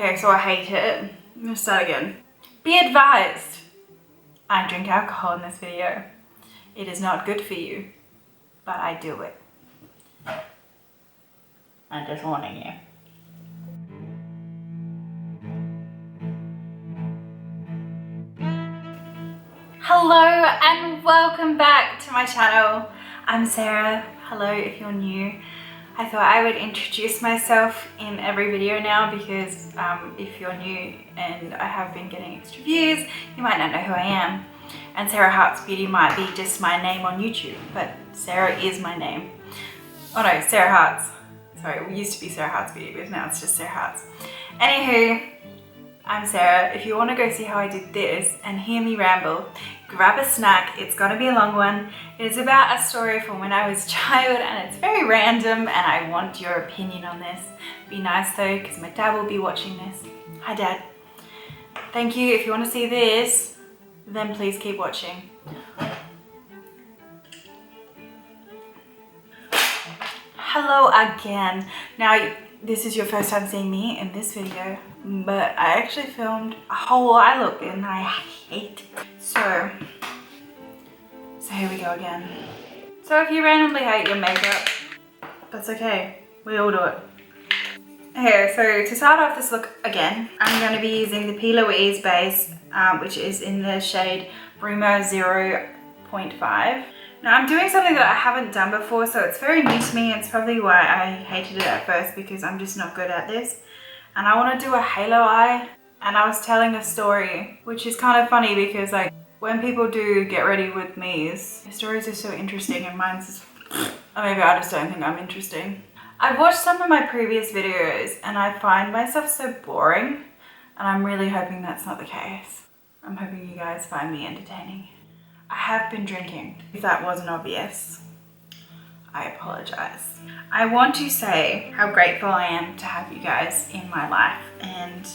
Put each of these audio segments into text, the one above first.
Okay, so I hate it. I'm gonna start again. Be advised, I drink alcohol in this video. It is not good for you, but I do it. I'm just warning you. Hello and welcome back to my channel. I'm Sarah. Hello if you're new. I thought I would introduce myself in every video now because if you're new and I have been getting extra views, you might not know who I am. And Sarah Hearts Beauty might be just my name on YouTube, but Sarah is my name. Oh no, Sarah Hearts. Sorry, it used to be Sarah Hearts Beauty, but now it's just Sarah Hearts. Anywho, I'm Sarah. If you want to go see how I did this and hear me ramble, grab a snack. It's going to be a long one. It is about a story from when I was a child and it's very random and I want your opinion on this. Be nice though, because my dad will be watching this. Hi Dad. Thank you. If you want to see this, then please keep watching. Hello again. Now, this is your first time seeing me in this video, but I actually filmed a whole eye look and I hate it. So here we go again. So if you randomly hate your makeup, that's okay. We all do it. Okay, so to start off this look again, I'm going to be using the P. Louise base, which is in the shade Bruma 0.5. Now I'm doing something that I haven't done before, so it's very new to me. It's probably why I hated it at first, because I'm just not good at this. And I want to do a halo eye, and I was telling a story, which is kind of funny because like when people do get ready with me's, the stories are so interesting and mine's just, or maybe I just don't think I'm interesting. I've watched some of my previous videos and I find myself so boring, and I'm really hoping that's not the case. I'm hoping you guys find me entertaining. I have been drinking. If that wasn't obvious, I apologize. I want to say how grateful I am to have you guys in my life, and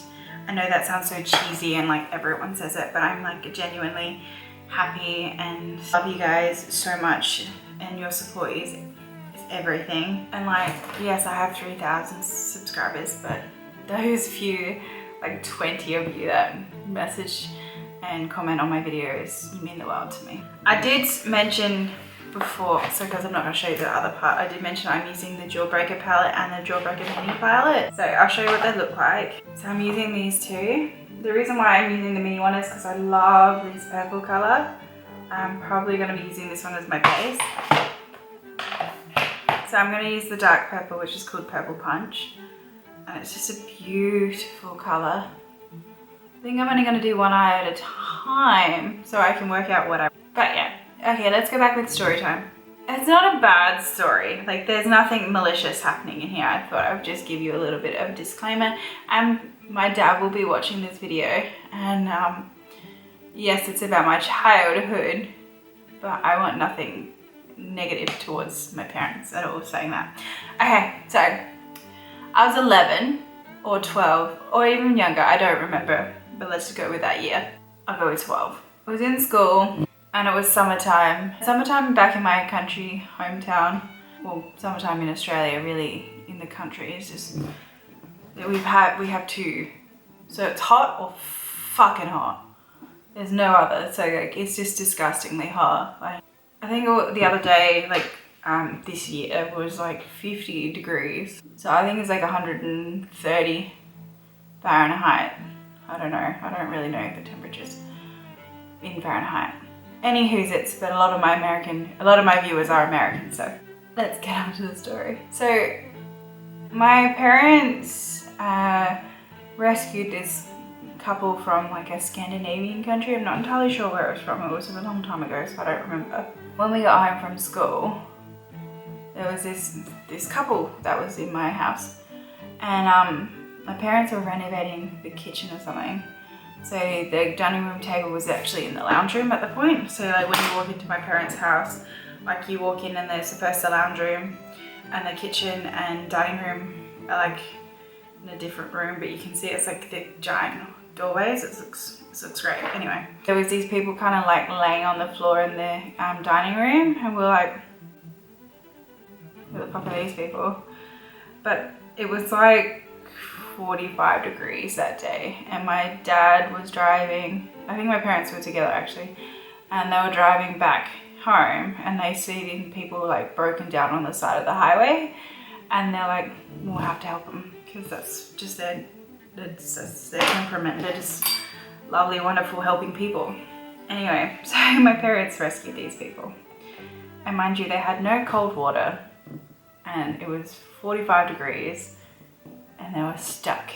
I know that sounds so cheesy and like everyone says it, but I'm like genuinely happy and love you guys so much, and your support is everything. And like, yes, I have 3,000 subscribers, but those few, like 20 of you that message and comment on my videos, you mean the world to me. I did mention before, so because I'm not going to show you the other part, I did mention I'm using the Jawbreaker palette and the Jawbreaker mini palette. So I'll show you what they look like. So I'm using these two. The reason why I'm using the mini one is because I love this purple color. I'm probably going to be using this one as my base. So I'm going to use the dark purple, which is called Purple Punch. And it's just a beautiful color. I think I'm only going to do one eye at a time so I can work out what I... But yeah. Okay, let's go back with story time. It's not a bad story. Like, there's nothing malicious happening in here. I thought I would just give you a little bit of a disclaimer. And my dad will be watching this video. And yes, it's about my childhood, but I want nothing negative towards my parents at all saying that. Okay, so I was 11 or 12 or even younger. I don't remember. But let's just go with that year. I'll go with 12. I was in school and it was summertime. Summertime back in my country, hometown. Well, summertime in Australia, really in the country. It's just, we have two. So it's hot or fucking hot. There's no other. So like, it's just disgustingly hot. Like, I think the other day, like this year, it was like 50 degrees. So I think it's like 130 Fahrenheit. I don't know. I don't really know the temperatures in Fahrenheit. Anywho's, but a lot of my viewers are American, so let's get on to the story. So my parents rescued this couple from like a Scandinavian country. I'm not entirely sure where it was from. It was a long time ago, so I don't remember. When we got home from school, there was this couple that was in my house, and my parents were renovating the kitchen or something. So the dining room table was actually in the lounge room at the point. So like when you walk into my parents' house, like you walk in and there's first the lounge room and the kitchen and dining room are like in a different room, but you can see it's like the giant doorways. It looks great. Anyway, there was these people kind of like laying on the floor in the dining room, and we're like, who the fuck are these people? But it was like 45 degrees that day, and my dad was driving, I think my parents were together actually, and they were driving back home, and they see people like broken down on the side of the highway, and they're like, we'll have to help them, because that's just that's their temperament. They're just lovely, wonderful, helping people. Anyway, so my parents rescued these people, and mind you, they had no cold water, and it was 45 degrees, and they were stuck.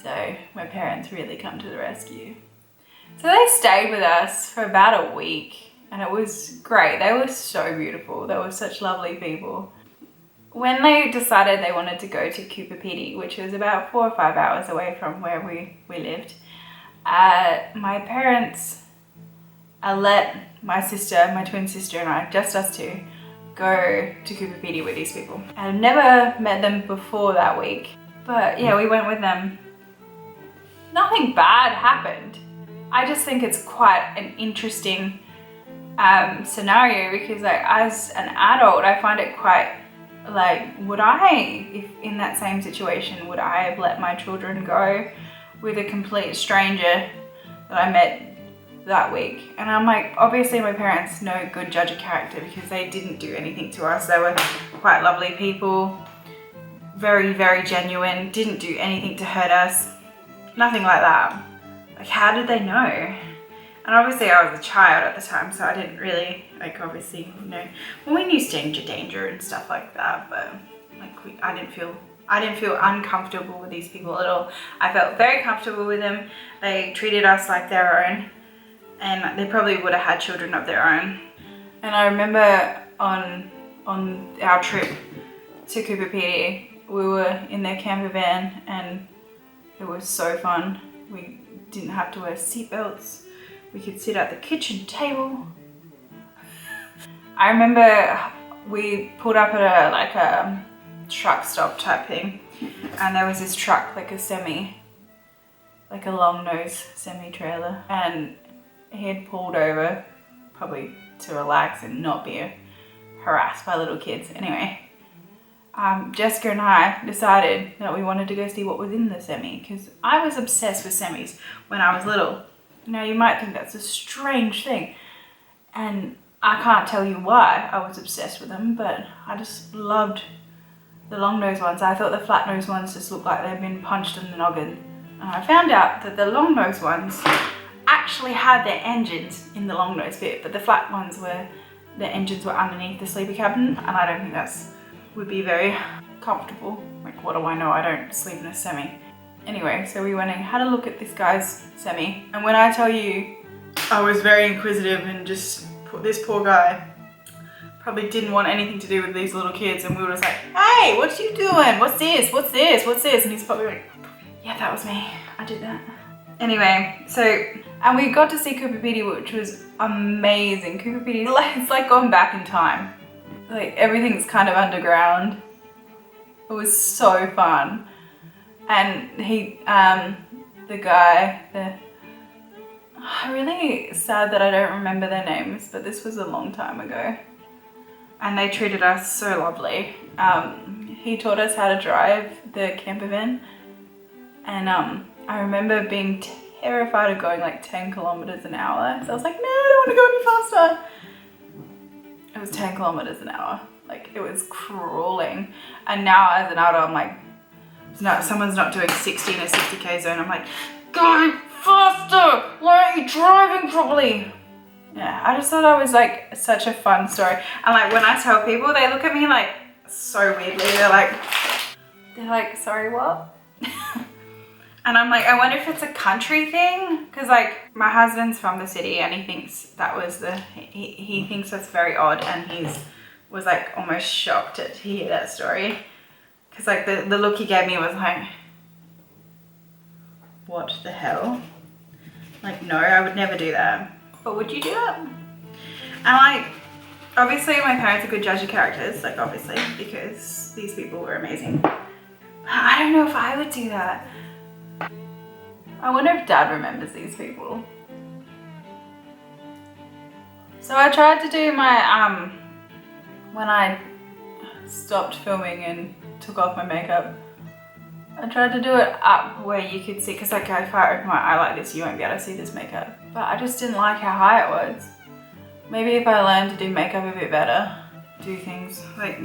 So my parents really come to the rescue. So they stayed with us for about a week, and it was great. They were so beautiful. They were such lovely people. When they decided they wanted to go to Coober Pedy, which was about 4 or 5 hours away from where we lived, my parents let my sister, my twin sister, and I, just us two, go to Coober Pedy with these people. I've never met them before that week, but yeah, we went with them. Nothing bad happened. I just think it's quite an interesting scenario, because like, as an adult, I find it quite like, would I, if in that same situation, would I have let my children go with a complete stranger that I met that week? And I'm like, obviously my parents no good judge of character, because they didn't do anything to us. They were quite lovely people, very, very genuine, didn't do anything to hurt us, nothing like that. Like, how did they know? And obviously I was a child at the time, so I didn't really, like, obviously, you know, well, we knew danger and stuff like that, but like, I didn't feel uncomfortable with these people at all. I felt very comfortable with them. They treated us like their own, and they probably would have had children of their own. And I remember on our trip to Coober Pedy, we were in their camper van, and it was so fun. We didn't have to wear seatbelts. We could sit at the kitchen table. I remember we pulled up at a truck stop type thing, and there was this truck, like a semi, like a long nose semi trailer, and he had pulled over probably to relax and not be harassed by little kids. Anyway, Jessica and I decided that we wanted to go see what was in the semi, because I was obsessed with semis when I was little. Now, you might think that's a strange thing, and I can't tell you why I was obsessed with them, but I just loved the long nose ones. I thought the flat nose ones just looked like they'd been punched in the noggin. And I found out that the long nose ones actually had their engines in the long nose bit, but the flat ones the engines were underneath the sleeper cabin, and I don't think that's would be very comfortable. Like, what do I know? I don't sleep in a semi. Anyway, so we went and had a look at this guy's semi, and when I tell you, I was very inquisitive, and just this poor guy probably didn't want anything to do with these little kids, and we were just like, hey, what you doing? What's this? What's this? What's this? And he's probably like, yeah, that was me. I did that. Anyway, so, and we got to see Coober Pedy, which was amazing. Coober Pedy, it's like going back in time. Like, everything's kind of underground. It was so fun. And he, the guy, I'm really sad that I don't remember their names, but this was a long time ago. And they treated us so lovely. He taught us how to drive the camper van. And I remember being terrified of going like 10 kilometers an hour. So I was like, no, I don't want to go any faster. It was 10 kilometers an hour. Like, it was crawling. And now as an adult, I'm like, no, someone's not doing 60 in a 60k zone. I'm like, go faster! Why aren't you driving properly? Yeah, I just thought it was like such a fun story. And like, when I tell people, they look at me like so weirdly. They're like, sorry, what? And I'm like, I wonder if it's a country thing, because like, my husband's from the city, and he thinks that was he thinks that's very odd, and was like almost shocked to hear that story, because like the look he gave me was like, what the hell? Like, no, I would never do that. But would you do that? And like, obviously my parents are good judge of characters, like obviously, because these people were amazing. But I don't know if I would do that. I wonder if Dad remembers these people. So I tried to do my, when I stopped filming and took off my makeup, I tried to do it up where you could see, because like if I open my eye like this, you won't be able to see this makeup. But I just didn't like how high it was. Maybe if I learned to do makeup a bit better, do things like,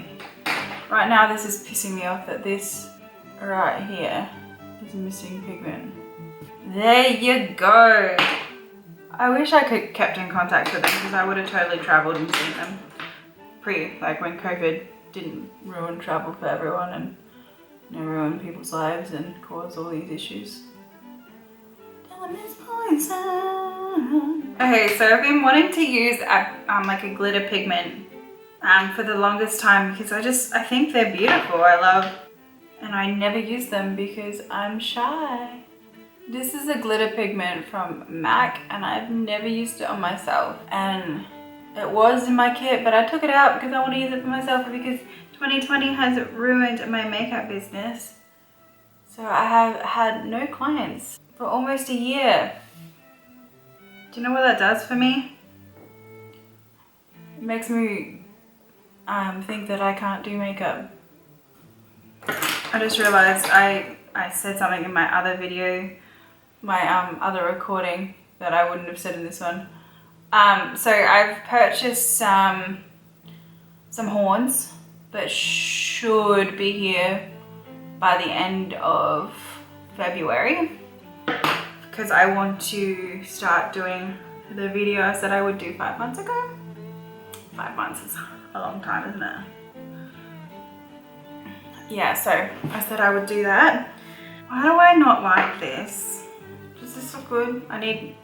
right now this is pissing me off that this right here is missing pigment. There you go. I wish I could kept in contact with them because I would have totally traveled and seen them like when COVID didn't ruin travel for everyone and ruin people's lives and cause all these issues. Okay, so I've been wanting to use like a glitter pigment for the longest time because I think they're beautiful. I love, and I never use them because I'm shy. This is a glitter pigment from MAC and I've never used it on myself, and it was in my kit, but I took it out because I want to use it for myself because 2020 has ruined my makeup business. So I have had no clients for almost a year. Do you know what that does for me? It makes me think that I can't do makeup. I just realized I said something in my other video, my other recording, that I wouldn't have said in this one. So I've purchased some horns that should be here by the end of February because I want to start doing the videos that I would do 5 months ago. 5 months is a long time, isn't it? Yeah, so I said I would do that. Why do I not like this? Does this look good? I need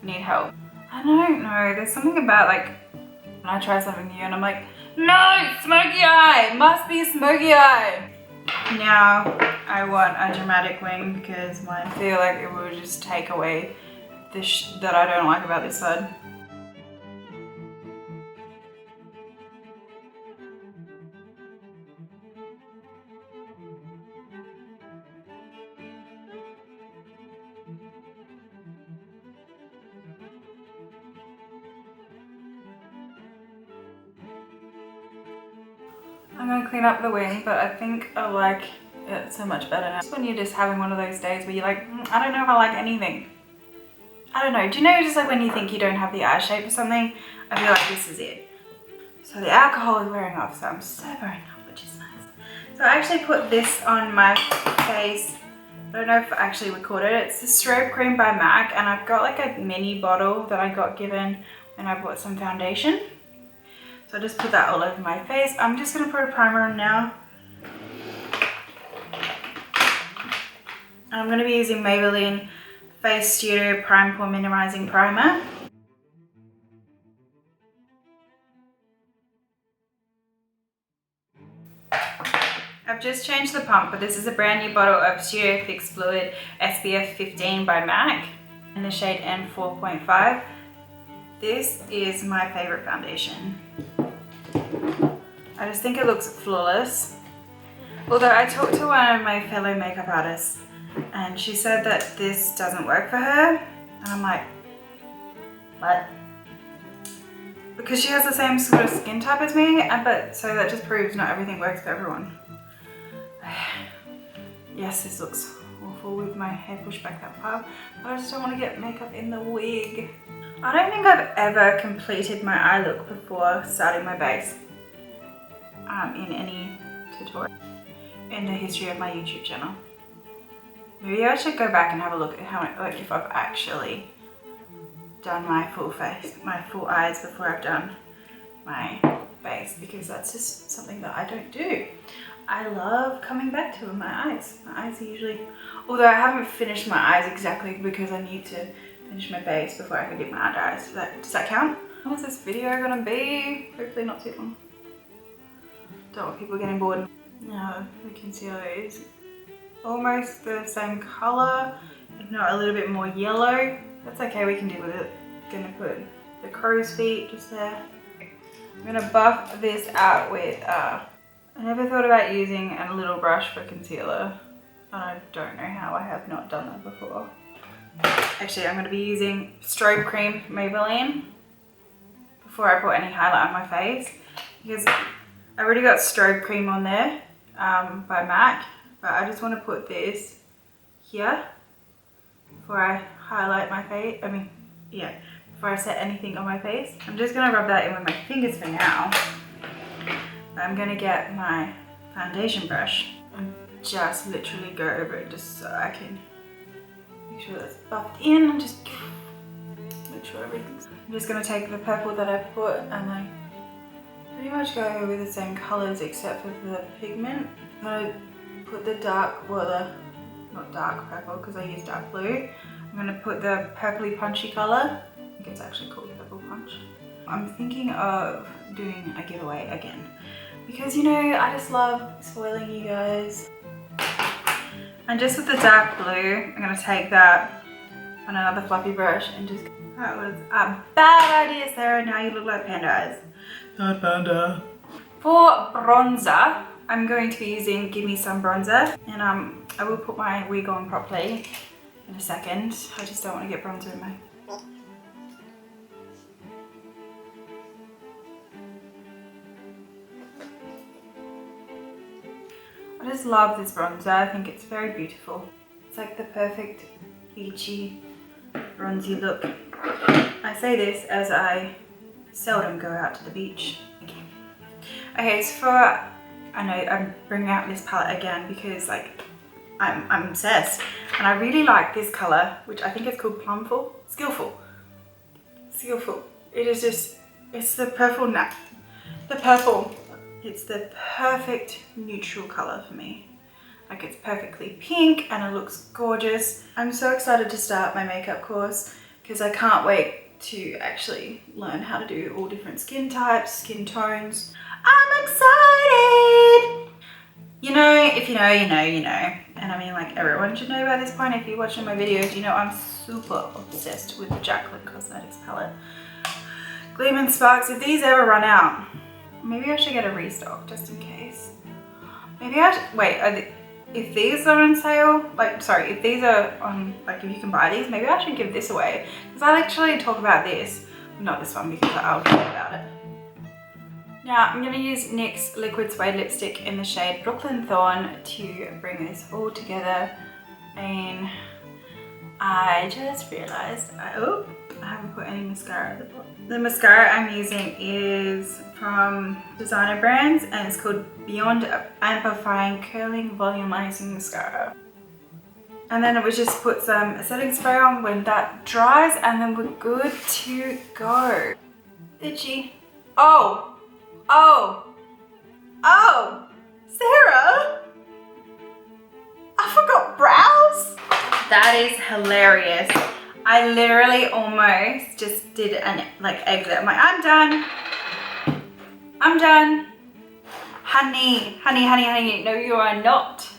help. I don't know, there's something about like when I try something new and I'm like, no, smoky eye, must be a smoky eye. Now I want a dramatic wing because I feel like it will just take away this that I don't like about this side. I'm gonna clean up the wing, but I think I like it so much better now. It's when you're just having one of those days where you're like, I don't know if I like anything. I don't know, do you know just like when you think you don't have the eye shape or something? I feel like this is it. So the alcohol is wearing off, so I'm sobering up, which is nice. So I actually put this on my face. I don't know if I actually recorded it. It's the Strobe Cream by MAC, and I've got like a mini bottle that I got given when I bought some foundation. So I just put that all over my face. I'm just gonna put a primer on now. I'm gonna be using Maybelline Face Studio Prime Pore Minimizing Primer. I've just changed the pump, but this is a brand new bottle of Studio Fix Fluid SPF 15 by MAC in the shade N4.5. This is my favorite foundation. I just think it looks flawless. Although I talked to one of my fellow makeup artists and she said that this doesn't work for her. And I'm like, what? Because she has the same sort of skin type as me, but so that just proves not everything works for everyone. Yes, this looks awful with my hair pushed back that far, but I just don't want to get makeup in the wig. I don't think I've ever completed my eye look before starting my base in any tutorial in the history of my YouTube channel. Maybe I should go back and have a look at how, like, if I've actually done my full face, my full eyes before I've done my base, because that's just something that I don't do. I love coming back to my eyes. My eyes are usually, although I haven't finished my eyes exactly because I need to finish my base before I can do my under eyes. Does that count? How is this video gonna be? Hopefully not too long. Don't want people getting bored. Now the concealer is almost the same color, if not a little bit more yellow. That's okay, we can deal with it. Gonna put the crow's feet just there. I'm gonna buff this out with, I never thought about using a little brush for concealer. And I don't know how I have not done that before. Actually, I'm gonna be using Strobe Cream Maybelline before I put any highlight on my face, because I already got Strobe Cream on there by MAC, but I just want to put this here before I highlight my face. Before I set anything on my face. I'm just going to rub that in with my fingers for now. I'm going to get my foundation brush and just literally go over it just so I can make sure that's buffed in and just make sure everything's... I'm just going to take the purple that I put and I pretty much go over the same colours except for the pigment. I'm going to put the dark, not dark purple because I use dark blue. I'm going to put the purpley punchy colour. I think it's actually called Purple Punch. I'm thinking of doing a giveaway again because, you know, I just love spoiling you guys. And just with the dark blue, I'm going to take that on another fluffy brush and just... That was a bad idea, Sarah. Now you look like Panda Eyes. Not Panda. For bronzer, I'm going to be using Give Me Some Bronzer. And I will put my wig on properly in a second. I just don't want to get bronzer in my... I just love this bronzer. I think it's very beautiful. It's like the perfect beachy, bronzy look. I say this as I seldom go out to the beach. Okay, so I know I'm bringing out this palette again because like I'm obsessed and I really like this color, which I think is called Skillful. It is just, it's the purple it's the perfect neutral color for me. Like it's perfectly pink and it looks gorgeous. I'm so excited to start my makeup course because I can't wait to actually learn how to do all different skin types, skin tones. I'm excited! You know, if you know, you know, you know. And I mean, like, everyone should know by this point. If you're watching my videos, you know I'm super obsessed with the Jaclyn Cosmetics palette. Gleam and Sparks, if these ever run out, maybe I should get a restock just in case. Maybe I should, wait, if these are on sale, if these are on, if you can buy these, maybe I should give this away. Because I actually talk about this, not this one because I'll talk about it. Now I'm going to use NYX Liquid Suede Lipstick in the shade Brooklyn Thorn to bring this all together. And I just realised, I haven't put any mascara at the bottom. The mascara I'm using is from Designer Brands and it's called Beyond Amplifying Curling Volumizing Mascara. And then it was just put some setting spray on when that dries and then we're good to go. Itchy. Oh, Sarah, I forgot brows. That is hilarious. I literally almost just did an exit. I'm like, I'm done. Honey, no you are not. So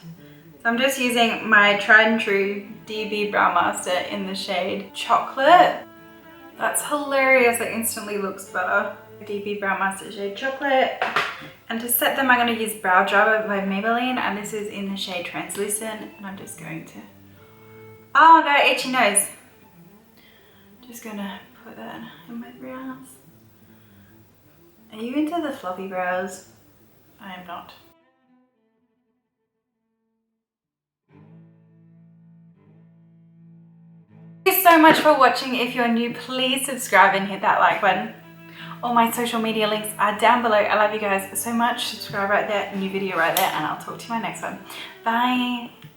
I'm just using my tried and true DB Brow Master in the shade Chocolate. That's hilarious, it instantly looks better. DB Brow Master shade Chocolate. And to set them, I'm going to use Brow Driver by Maybelline, and this is in the shade Translucent. And I'm just going to, oh, I got an itchy nose. Just gonna put that in my brows. Are you into the fluffy brows? I am not. Thank you so much for watching. If you're new, please subscribe and hit that like button. All my social media links are down below. I love you guys so much. Subscribe right there, new video right there, and I'll talk to you in my next one. Bye.